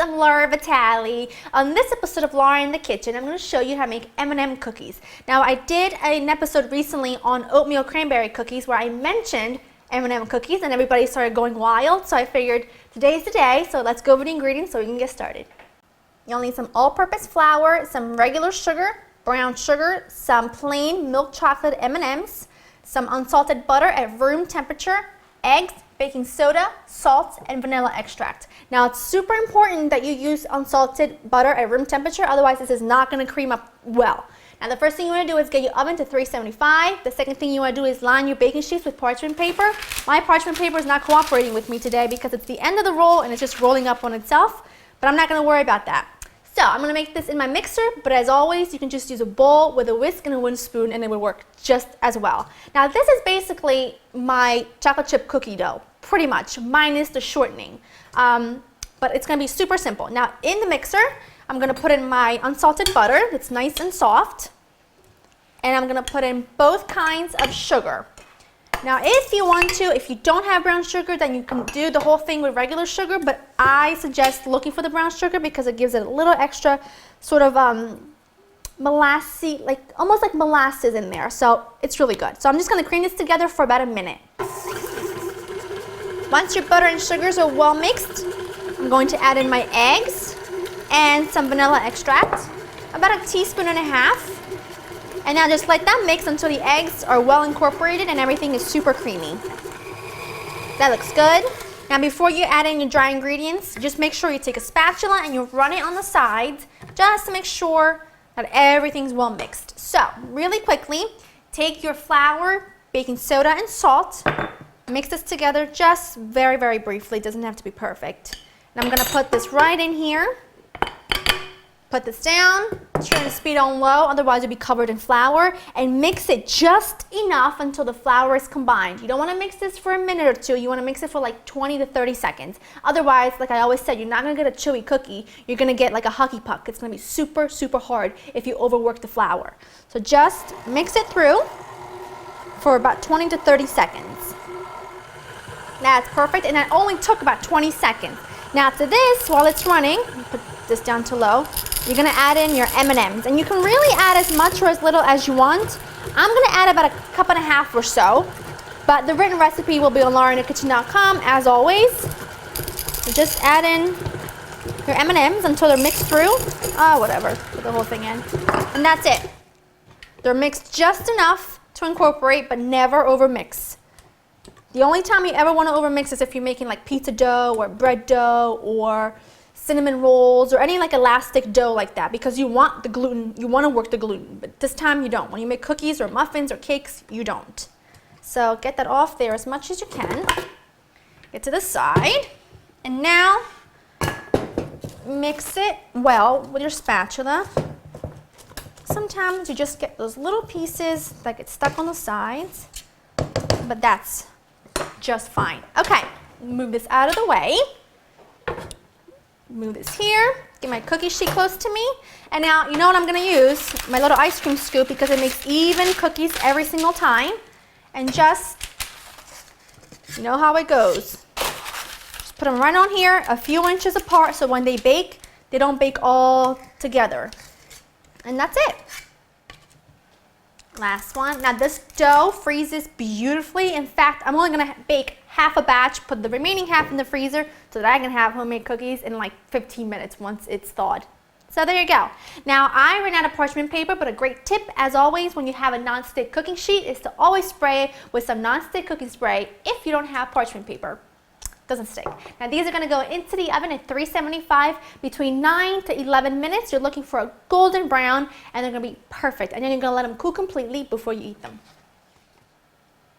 I'm Laura Vitale. On this episode of Laura in the Kitchen, I'm going to show you how to make M&M cookies. Now, I did an episode recently on oatmeal cranberry cookies where I mentioned M&M cookies and everybody started going wild, so I figured today's the day, so let's go over the ingredients so we can get started. You'll need some all-purpose flour, some regular sugar, brown sugar, some plain milk chocolate M&Ms, some unsalted butter at room temperature, eggs, baking soda, salt, and vanilla extract. Now it's super important that you use unsalted butter at room temperature, otherwise this is not going to cream up well. Now the first thing you want to do is get your oven to 375. The second thing you want to do is line your baking sheets with parchment paper. My parchment paper is not cooperating with me today because it's the end of the roll and it's just rolling up on itself, but I'm not going to worry about that. So I'm going to make this in my mixer, but as always, you can just use a bowl with a whisk and a wooden spoon and it would work just as well. Now this is basically my chocolate chip cookie dough, pretty much, minus the shortening. But it's going to be super simple. Now in the mixer, I'm going to put in my unsalted butter that's nice and soft, and I'm going to put in both kinds of sugar. Now if you want to, if you don't have brown sugar, then you can do the whole thing with regular sugar, but I suggest looking for the brown sugar because it gives it a little extra sort of molassy, almost like molasses in there, so it's really good. So I'm just going to cream this together for about a minute. Once your butter and sugars are well mixed, I'm going to add in my eggs and some vanilla extract, about 1.5 teaspoons. And now just let that mix until the eggs are well incorporated and everything is super creamy. That looks good. Now before you add in your dry ingredients, just make sure you take a spatula and you run it on the sides just to make sure that everything's well mixed. So really quickly, take your flour, baking soda, and salt. Mix this together just very, very briefly. It doesn't have to be perfect. And I'm going to put this right in here. Put this down, turn the speed on low, otherwise you'll be covered in flour, and mix it just enough until the flour is combined. You don't want to mix this for a minute or two, you want to mix it for like 20 to 30 seconds. Otherwise, like I always said, you're not going to get a chewy cookie, you're going to get like a hockey puck. It's going to be super, super hard if you overwork the flour. So just mix it through for about 20 to 30 seconds. That's perfect, and that only took about 20 seconds. Now to this, while it's running, put this down to low, you're going to add in your M&Ms, and you can really add as much or as little as you want. I'm going to add about 1.5 cups or so, but the written recipe will be on laurainthekitchen.com as always. So just add in your M&Ms until they're mixed through. Whatever, put the whole thing in. And that's it. They're mixed just enough to incorporate, but never overmix. The only time you ever want to overmix is if you're making like pizza dough or bread dough or cinnamon rolls or any like elastic dough like that, because you want the gluten, you want to work the gluten, but this time you don't. When you make cookies or muffins or cakes, you don't. So get that off there as much as you can. Get to the side, and now mix it well with your spatula. Sometimes you just get those little pieces that get stuck on the sides, but that's just fine. Okay, move this out of the way. Move this here, get my cookie sheet close to me, and now you know what I'm going to use, my little ice cream scoop, because it makes even cookies every single time, and just, you know how it goes. Just put them right on here, a few inches apart, so when they bake, they don't bake all together. And that's it. Last one. Now this dough freezes beautifully. In fact, I'm only going to bake half a batch, put the remaining half in the freezer so that I can have homemade cookies in like 15 minutes once it's thawed. So there you go. Now I ran out of parchment paper, but a great tip as always when you have a non-stick cooking sheet is to always spray it with some non-stick cooking spray if you don't have parchment paper. Doesn't stick. Now these are going to go into the oven at 375 between 9 to 11 minutes. You're looking for a golden brown and they're going to be perfect. And then you're going to let them cool completely before you eat them.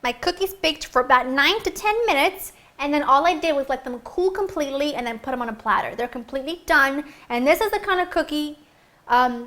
My cookies baked for about 9 to 10 minutes, and then all I did was let them cool completely and then put them on a platter. They're completely done, and this is the kind of cookie, I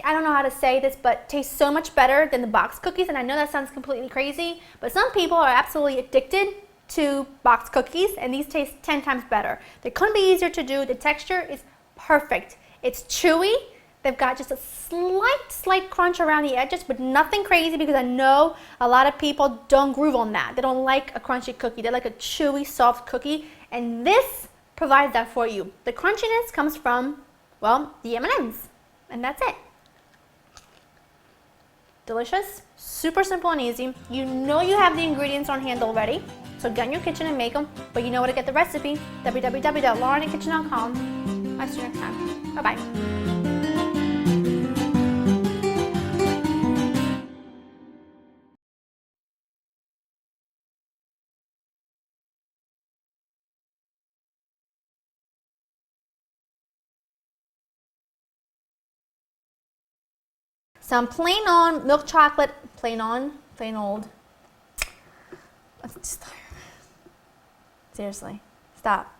don't know how to say this, but tastes so much better than the box cookies, and I know that sounds completely crazy, but some people are absolutely addicted to box cookies, and these taste 10 times better. They couldn't be easier to do. The texture is perfect. It's chewy. They've got just a slight crunch around the edges, but nothing crazy because I know a lot of people don't groove on that. They don't like a crunchy cookie. They like a chewy, soft cookie, and this provides that for you. The crunchiness comes from, well, the M&Ms, and that's it. Delicious, super simple and easy. You know you have the ingredients on hand already, so get in your kitchen and make them, but you know where to get the recipe, www.laureninthekitchen.com. I'll see you next time. Bye-bye. Some plain on milk chocolate, plain old. I'm just tired. Seriously, stop.